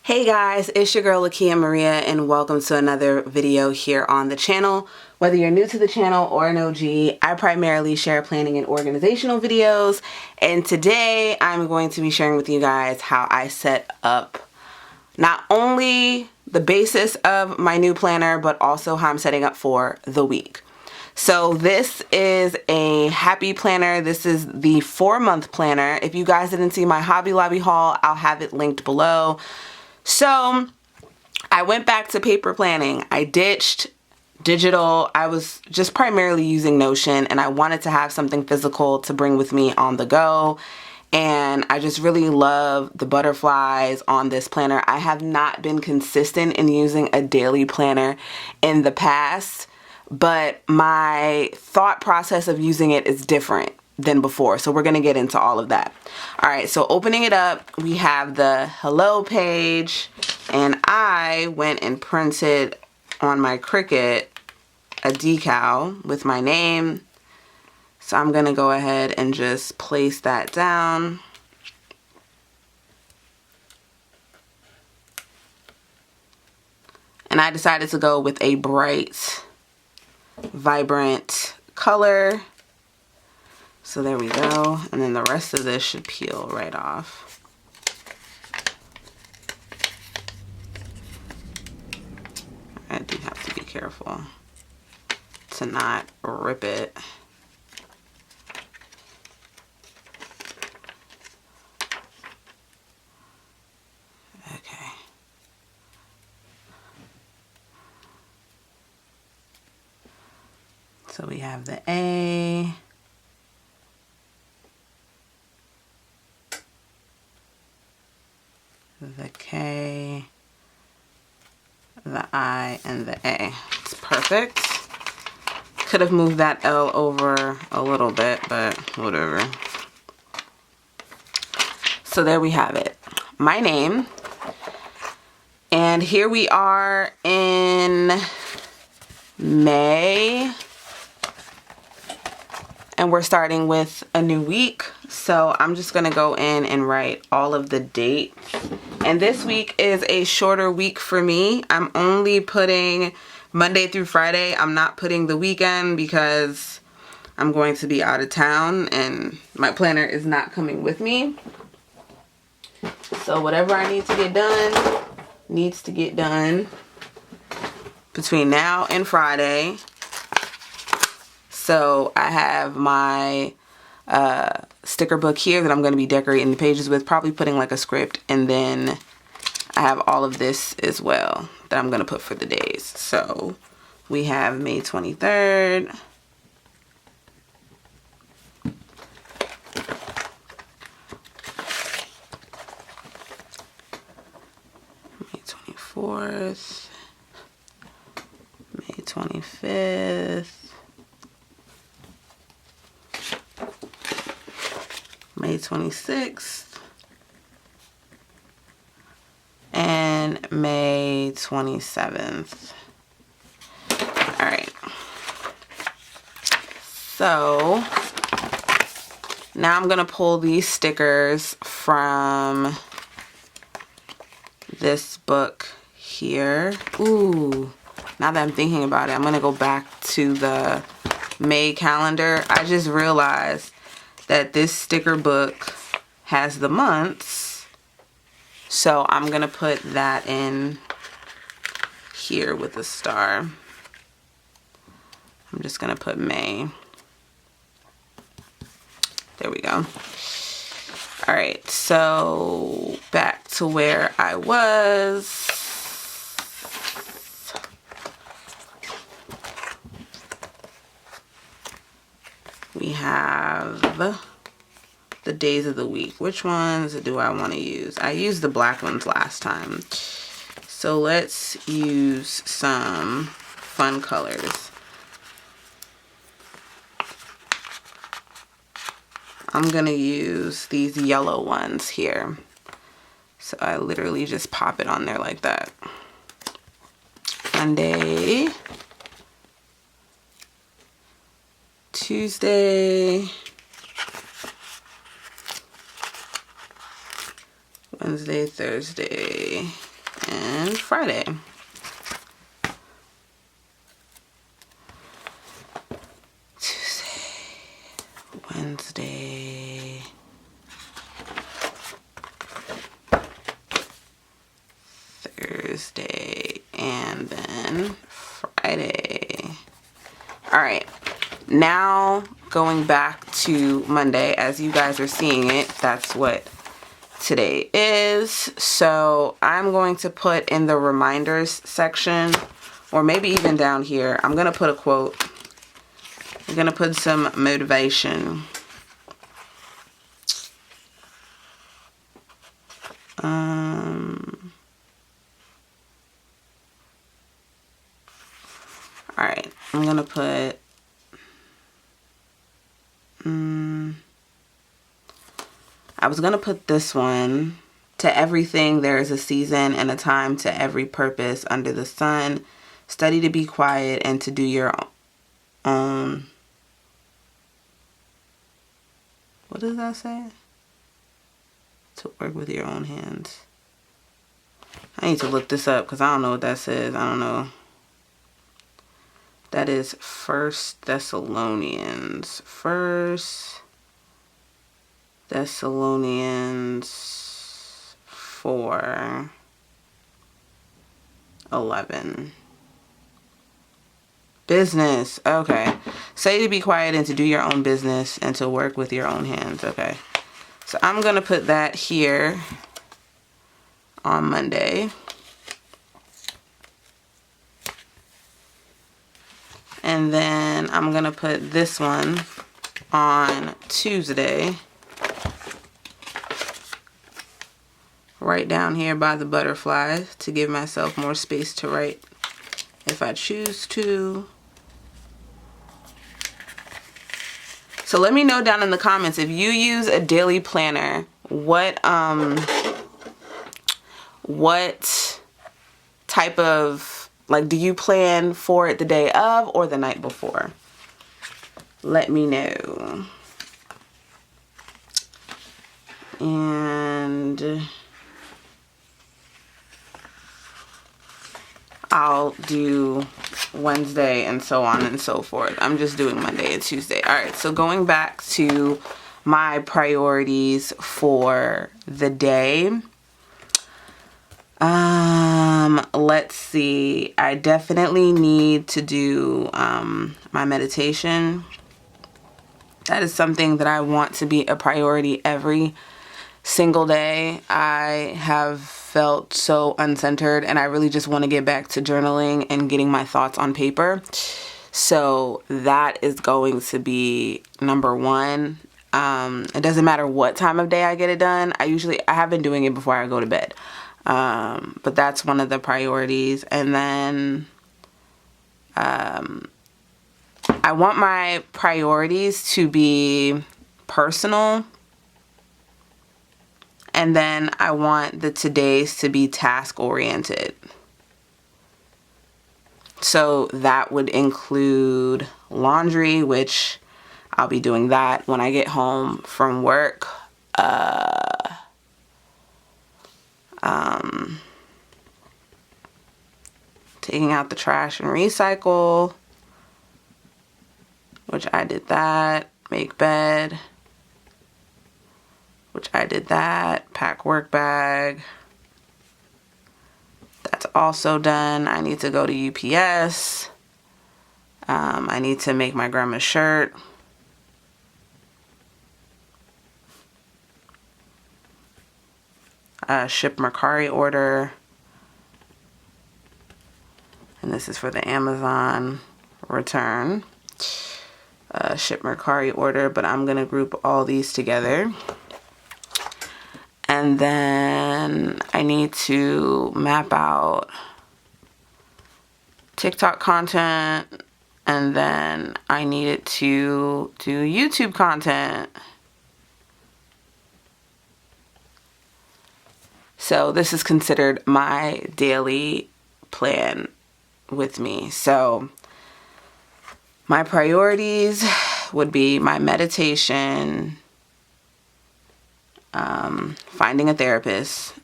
Hey guys, it's your girl Lakia Maria and welcome to another video here on the channel. Whether you're new to the channel or an OG, I primarily share planning and organizational videos, and today I'm going to be sharing with you guys how I set up not only the basis of my new planner, but also how I'm setting up for the week. So this is a happy planner. This is the 4-month planner. If you guys didn't see my Hobby Lobby haul, I'll have it linked below. So I went back to paper planning. I ditched digital. I was just primarily using Notion, and I wanted to have something physical to bring with me on the go. And I just really love the butterflies on this planner. I have not been consistent in using a daily planner in the past, but my thought process of using it is different than before. So we're going to get into all of that. All right, so opening it up, we have the hello page, and I went and printed on my Cricut a decal with my name. So I'm going to go ahead and just place that down. And I decided to go with a bright, vibrant color. So there we go, and then the rest of this should peel right off. I do have to be careful to not rip it. Okay. So we have the A. The K, the I, and the A. It's perfect. Could have moved that L over a little bit, but whatever. So there we have it. My name. And here we are in May. And we're starting with a new week. So I'm just going to go in and write all of the dates. And this week is a shorter week for me. I'm only putting Monday through Friday. I'm not putting the weekend because I'm going to be out of town and my planner is not coming with me. So whatever I need to get done needs to get done between now and Friday. So I have my sticker book here that I'm going to be decorating the pages with, probably putting like a script, and then I have all of this as well that I'm going to put for the days. So we have May 23rd. May 24th. May 25th. May 26th, and May 27th. All right. So now I'm going to pull these stickers from this book here. Ooh, now that I'm thinking about it, I'm going to go back to the May calendar. I just realized that this sticker book has the months, so I'm gonna put that in here with a star. I'm just gonna put May. There we go. All right, so back to where I was. We have the days of the week. Which ones do I want to use? I used the black ones last time. So let's use some fun colors. I'm going to use these yellow ones here. So I literally just pop it on there like that. Monday. Tuesday, Wednesday, Thursday, and Friday. Tuesday, Wednesday, Thursday, and then Friday. All right, now going back to Monday, as you guys are seeing it, that's what today is. So I'm going to put in the reminders section, or maybe even down here, I'm going to put a quote. I'm going to put some motivation. All right, I'm going to put I was going to put this one. To everything there is a season and a time to every purpose under the sun. Study to be quiet and to do your own. What does that say? To work with your own hands. I need to look this up because I don't know what that says. I don't know. That is 1 Thessalonians. 1 Thessalonians 4:11. Business. Okay. Say to be quiet and to do your own business and to work with your own hands. Okay. So I'm going to put that here on Monday. And then I'm going to put this one on Tuesday. Right down here by the butterfly to give myself more space to write if I choose to. So let me know down in the comments if you use a daily planner, what type of, like, do you plan for it the day of or the night before? Let me know. And I'll do Wednesday and so on and so forth. I'm just doing Monday and Tuesday. All right, so going back to my priorities for the day. Let's see. I definitely need to do my meditation. That is something that I want to be a priority every single day. I have felt so uncentered and I really just want to get back to journaling and getting my thoughts on paper. So that is going to be number one. It doesn't matter what time of day I get it done. I have been doing it before I go to bed. But that's one of the priorities. And then I want my priorities to be personal. And then I want the todays to be task oriented. So that would include laundry, which I'll be doing that when I get home from work. Taking out the trash and recycle, which I did that. Make bed, which I did that. Pack work bag. That's also done. I need to go to UPS. I need to make my grandma's shirt. Ship Mercari order. And this is for the Amazon return. Ship Mercari order, but I'm going to group all these together. And then I need to map out TikTok content. And then I needed to do YouTube content. So this is considered my daily plan with me. So my priorities would be my meditation, finding a therapist,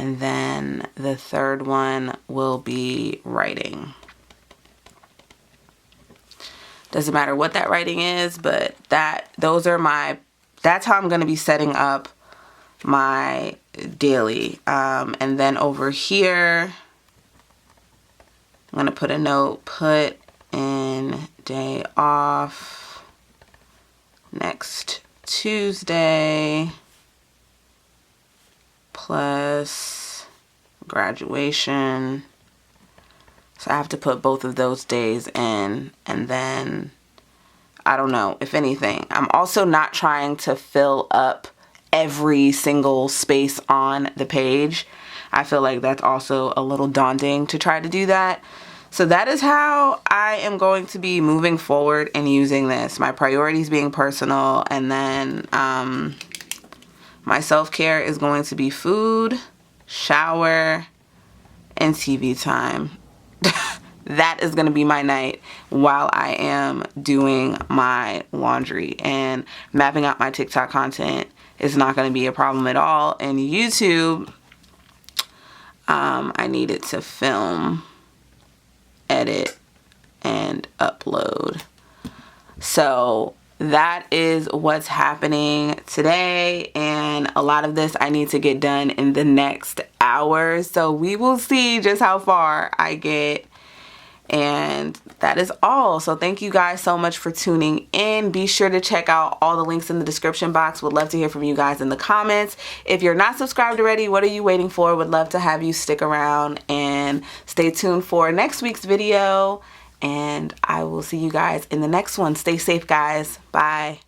And then the third one will be writing. Doesn't matter what that writing is, but that's how I'm going to be setting up my daily. And then over here, I'm going to put a note, put in day off next Tuesday plus graduation. So I have to put both of those days in, and then I don't know, if anything. I'm also not trying to fill up every single space on the page. I feel like that's also a little daunting to try to do that. So that is how I am going to be moving forward and using this. My priorities being personal, and then my self-care is going to be food, shower, and TV time. That is going to be my night while I am doing my laundry, and mapping out my TikTok content is not going to be a problem at all. And YouTube, I needed to film, edit, and upload. So that is what's happening today, and a lot of this I need to get done in the next hour. So we will see just how far I get. And that is all. So thank you guys so much for tuning in. Be sure to check out all the links in the description box. Would love to hear from you guys in the comments. If you're not subscribed already, what are you waiting for? Would love to have you stick around and stay tuned for next week's video. And I will see you guys in the next one. Stay safe, guys. Bye.